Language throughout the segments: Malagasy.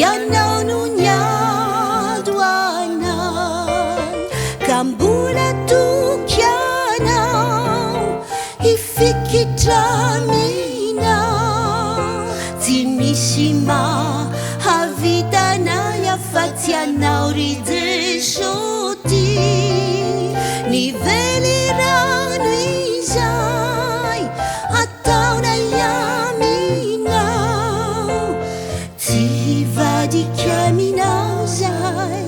ianao no niadoanay ka mbola toky anao ifikitraminao tsy misy mahavitanay afa-tsy anao ry Jesosy nivelirano izay ataonay aminao tsy hivadika aminao zay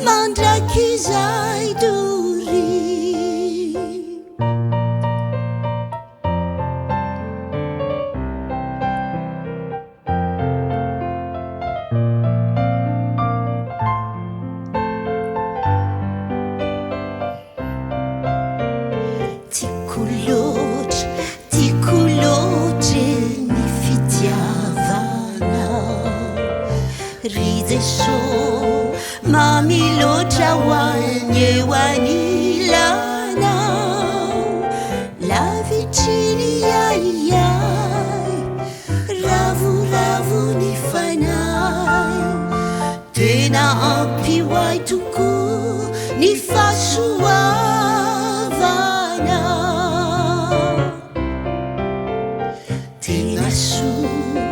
mandraky izay dory tiako loatra ny fitiavanao ry Jesosy mamiloatra ho any eo anilanao lavitriny aiay ravoravo ny fanay tena ampioay tokoa ny fahasoavanao tena soa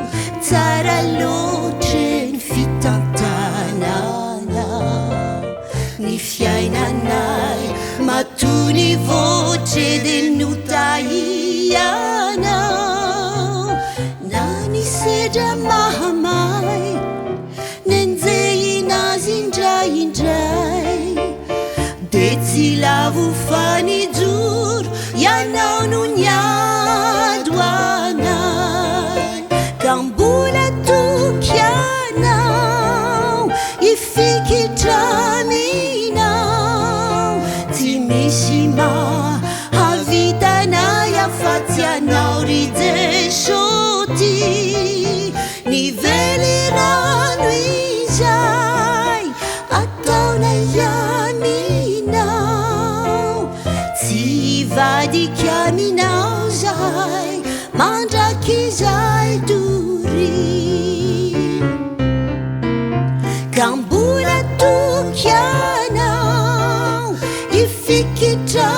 tsara loatra ny fitantananao ny fiainanay matoa ny voatra de notahianao na ny sedra mahamay nenjehinazy indraindray de tsy lavo fanijoro ianao no niadoanay ka mbola toky anao ifikitraminao tsy misy mahavitanay afa-tsy anao ry Jesosy nivelirano izay ataonay aminao tsy hivadika aminao zay mandraky izay dory ka mbola toky anao ifikitra